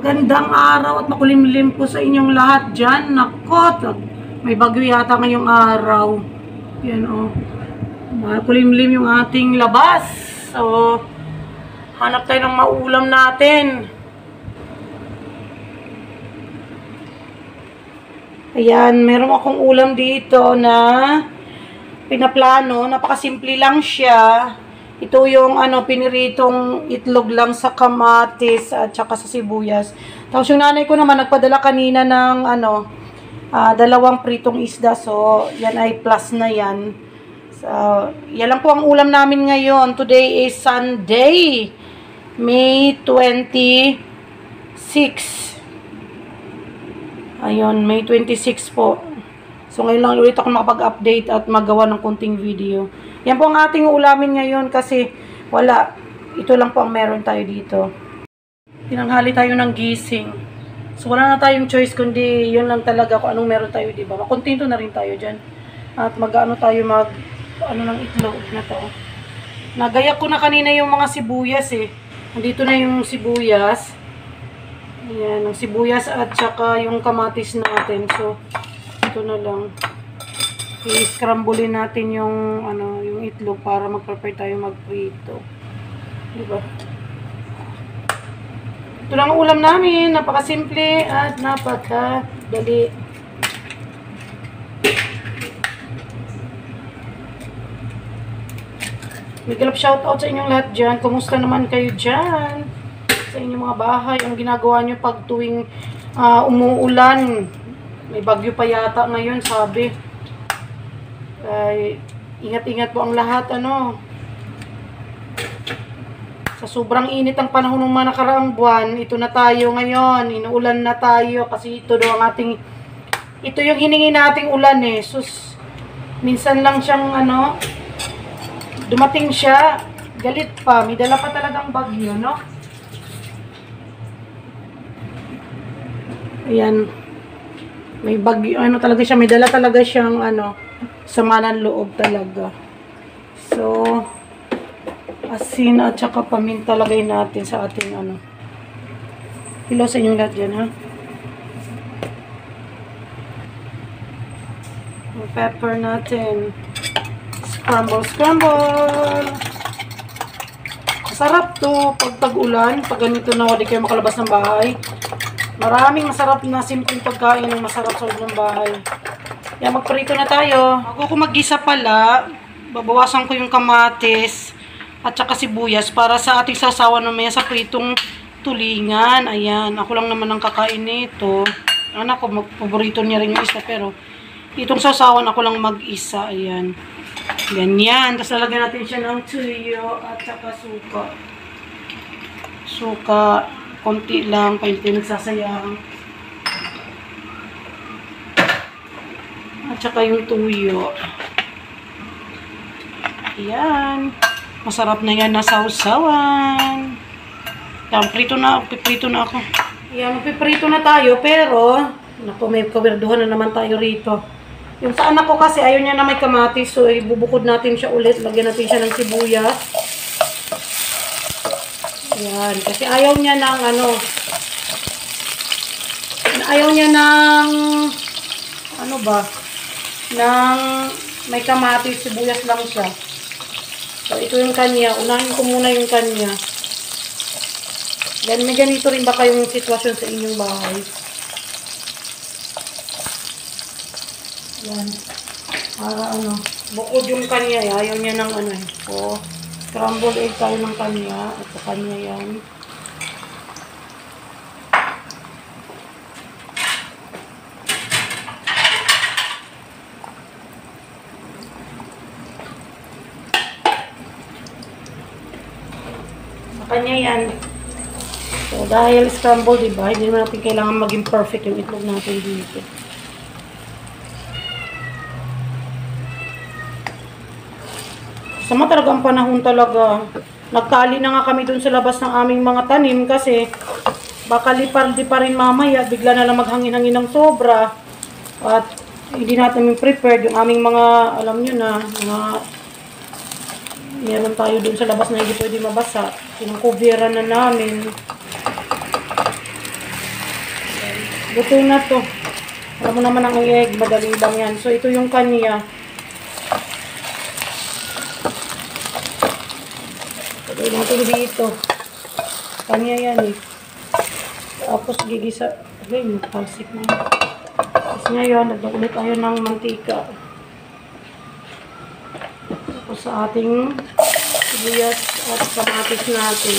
Magandang araw at makulimlim po sa inyong lahat dyan. Nako, may bagyo yata ngayong araw. Yan o. Makulimlim yung ating labas. So, hanap tayo ng maulam natin. Ayan, meron akong ulam dito na pinaplano. Napakasimple lang siya. Ito yung piniritong itlog lang sa kamatis at saka sa sibuyas. Tapos yung nanay ko naman nagpadala kanina ng dalawang pritong isda. So, yan ay plus na yan. So, yan lang po ang ulam namin ngayon. Today is Sunday, May 26. Ayun, May 26 po. So, ngayon lang ulit ako makapag-update at magawa ng kunting video. Yan po ang ating ulamin ngayon kasi wala. Ito lang po ang meron tayo dito. Tinanghali tayo ng gising. So, wala na tayong choice kundi yun lang talaga kung anong meron tayo, diba? Makontento na rin tayo dyan. At ng itlog na to. Nagaya ko na kanina yung mga sibuyas eh. Nandito na yung sibuyas. Ayan, ang sibuyas at saka yung kamatis natin. So, ito na lang. I-scramble natin yung yung itlog para mag-prepare tayo mag-prito. Diba? Ito lang ang ulam namin. Napakasimple at napakadali. Big love shoutout sa inyong lahat dyan. Kumusta naman kayo dyan? Sa inyong mga bahay. Ang ginagawa nyo pag tuwing umuulan. May bagyo pa yata ngayon, sabi. Ay, ingat-ingat po ang lahat, Sa sobrang init ang panahon ng mga nakaraang buwan, ito na tayo ngayon, inuulan na tayo kasi ito daw ang ito yung hiningi nating ulan eh. Sus, minsan lang siyang dumating siya, galit pa, may dala pa talagang bagyo, no? Ayan, may bagyo, talaga siya, may dala talaga siyang sama ng loob talaga. So, asin at saka paminta lagay natin sa ating Hello sa inyong lahat dyan, ha? Yung pepper natin. Scramble, scramble! Masarap to pag tag-ulan. Pag ganito na wala kayo makalabas ng bahay. Maraming masarap na simpleng pagkain ng masarap sa loob ng bahay. Yan, magprito na tayo. Bago ko mag-gisa pala, babawasan ko yung kamatis at saka sibuyas para sa ating sasawan mamaya sa pritong tulingan. Ayan, ako lang naman ang kakain nito. Anak ko, paborito niya rin yung isa, pero itong sasawan ako lang mag-isa. Ayan. Ganyan. Tapos lalagyan natin siya ng tuyo at saka suka. Suka, konti lang, pa hindi nagsasayang. At saka yung tuyo. Ayan. Masarap na yan na sausawan. Ayan, prito na ako. Ayan, magpiprito na tayo, pero naku, may kawerduhan na naman tayo rito. Yung sa anak ko kasi, ayaw niya na may kamatis, so ibubukod natin siya ulit. Lagyan natin siya ng sibuyas. Ayan, kasi ayaw niya ng may kamatis, sibuyas lang siya. So, ito yung kanya. Unahin ko muna yung kanya. Then, may ganito rin ba kayong sitwasyon sa inyong bahay? Yan. Para bukod yung kanya. Ayaw niya ng So, scrambled egg tayo ng kanya. At sa kanya yan. Kanya yan. So, dahil scrambled, diba? Hindi naman natin kailangan maging perfect yung itlog natin dito. Sama talaga ang panahon talaga. Nagtali na nga kami dun sa labas ng aming mga tanim kasi baka lipardi pa rin mamaya. Bigla na lang maghangin-hangin ng sobra. At hindi natin prepared yung aming mga, alam nyo na, meron tayo dun sa labas na hindi pwede mabasa. Pinangkubiran na namin. Luto na to. Alam mo naman ang egg, madali lang yan. So, ito yung kanya. Lagay natin dito. Kanya yan eh. Tapos, gigisa. Okay, magpalsik na yun. Tapos ngayon, nagdag ulit tayo ng mantika. Tapos sa ating sibuyas at kamatis natin.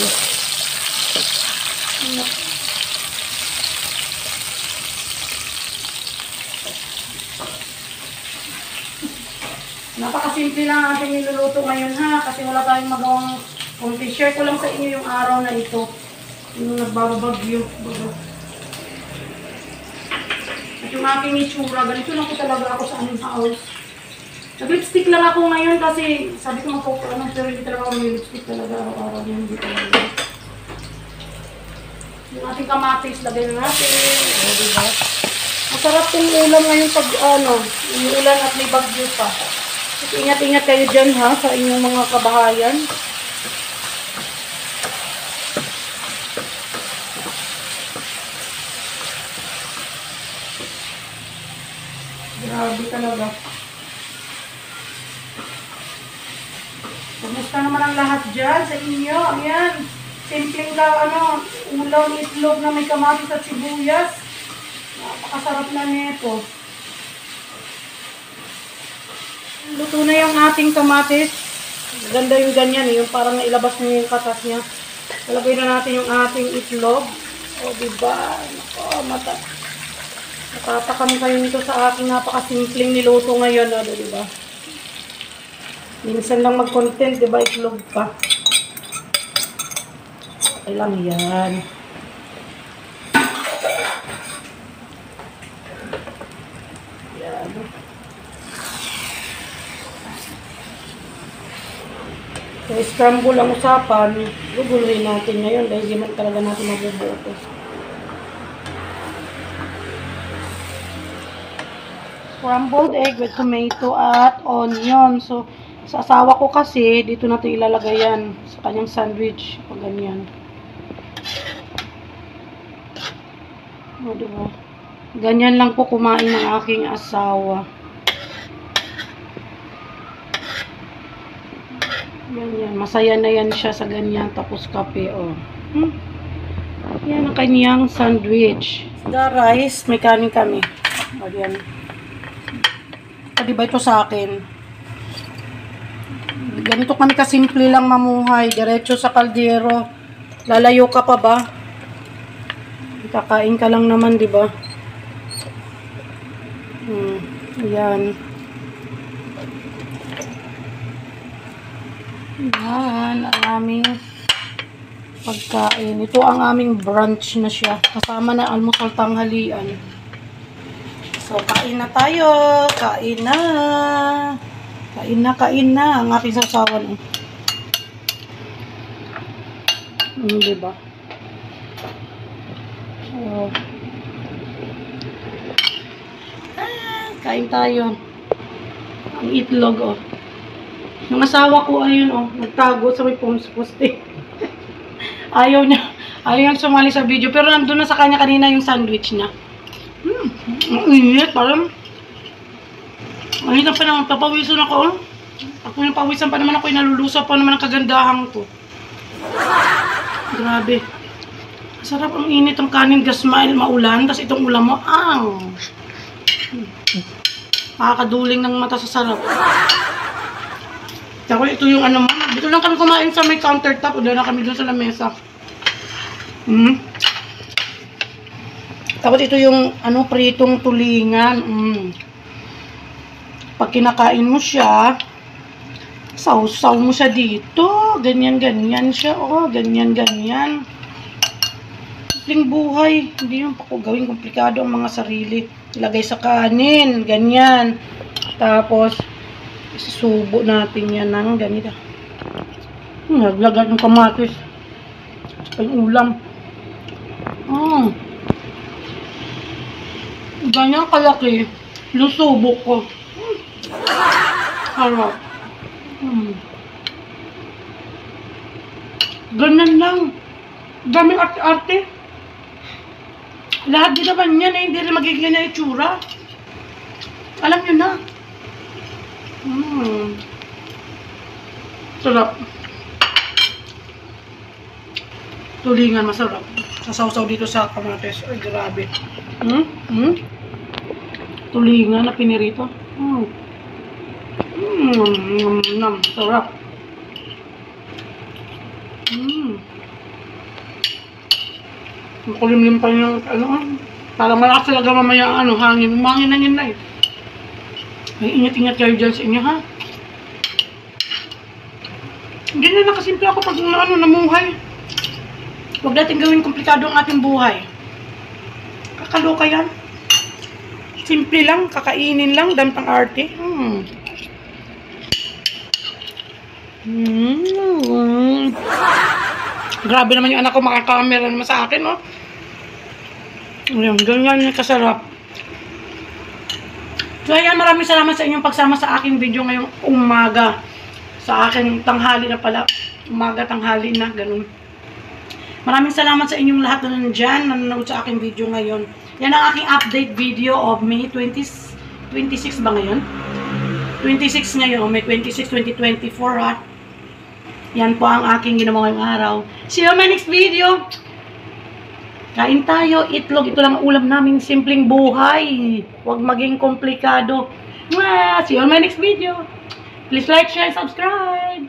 Napakasimple lang ating niluluto ngayon ha, kasi wala tayong magawang konti. Share ko lang sa inyo yung araw na ito. Yung nagbabagyo. At yung aking itsura, ganito lang ko talaga ako sa aming house. Nag-lipstick lang ako ngayon kasi sabi ko magpapalano, pero hindi talaga ako may lipstick talaga araw-araw yan. Hindi talaga. Yung ating kamatis, lagay na natin. O, diba? Masarap yung ulam ngayon pag yung ulan at may bagyo pa. Ingat-ingat kayo dyan ha, sa inyong mga kabahayan. Grabe talaga. Kumusta naman ang lahat dyan sa inyo? Ayan. Simpleng lang, ulaw ni itlog na may kamatis at sibuyas. Napakasarap na nito. Luto na yung ating kamatis. Ganda yung ganyan, yung parang nailabas niya yung katas niya. Talagay na natin yung ating itlog. O, diba? Nako, matatakam kayo nito sa aking napakasimpleng niluto ngayon. O, diba? Minsan lang mag-content, diba? Itlog pa. Okay lang yan. Yan. So, scramble ang usapan. Guguluhin natin ngayon dahil di man talaga natin mabubuto. Scrambled egg with tomato at onion. So, sa asawa ko kasi, dito natin ilalagay yan sa kanyang sandwich. O ganyan. O, diba? Ganyan lang po kumain ng aking asawa. Ganyan. Masaya na yan siya sa ganyan. Tapos kape, o. Yan ang kanyang sandwich. The rice, may kanin kami. O, yan. Diba ito sa akin? Ganito kami kasimple lang mamuhay. Diretso sa kaldero. Lalayo ka pa ba? Kakain ka lang naman, diba? Yan. Yan, ang aming pagkain. Ito ang aming brunch na siya. Kasama na almusal tanghalian. So, kain na tayo. Kain na. Kain na. Ang aking sasawan. Diba? So, kain tayo. Ang itlog, oh. Yung asawa ko, ayun, nagtago sa may poste. Ayaw niyang sumali sa video. Pero nandun na sa kanya kanina yung sandwich niya. Ang init, parang. Ayun na pa naman, papawisan ako. Ako yung pawisan pa naman ako, nalulusaw pa naman ang kagandahan ko. Grabe. Sarap ang init ang kanin, gasmail, maulan. Tapos itong ulam mo, makakaduling ng mata sa sarap. Tapos ito yung dito lang kami kumain sa may countertop. Ulan na kami doon sa lamesa. Tapos ito yung pritong tulingan. Pag kinakain mo siya, sausaw mo siya dito. Ganyan-ganyan siya. Oh, ganyan-ganyan. Simpleng buhay. Hindi yung gawing komplikado ang mga sarili. Ilagay sa kanin. Ganyan. Tapos, isusubo natin yan ng ganito. Naglagay ng kamatis. Sa ulam. Ganyan kalaki. Lusubo ko. Harap. Ganyan lang. Daming arte-arte. Lahat din naman yan eh, hindi rin magiging na itsura. Alam nyo na. Sarap. Tulingan, masarap. Sasawsaw dito sa kamates. Ay, grabe. Tulingan na pinirito. Sarap. Makulimlim pa yung, parang malakas talaga mamaya ang hangin. Umangin na eh. Ay, ingat-ingat kayo dyan sa inyo, ha? Hindi na nakasimple ako pag namuhay. Huwag natin gawin komplikado ang ating buhay. Kakaloka yan. Simple lang, kakainin lang, dami pang arte. Grabe naman yung anak ko, makakamera naman sa akin, no? Ayan, ganyan yung kasarap. So, ayan, maraming salamat sa inyong pagsama sa aking video ngayong umaga. Sa aking tanghali na pala. Umaga, tanghali na, ganun. Maraming salamat sa inyong lahat na nandyan, nanonood sa aking video ngayon. Yan ang aking update video of May 26 ba ngayon? 26 ngayon, May 26, 2024, ha? Yan po ang aking ginawa ngayong araw. See you on my next video! Kain tayo, itlog. Ito lang ang ulam namin, simpleng buhay. Huwag maging komplikado. See you on my next video. Please like, share, subscribe.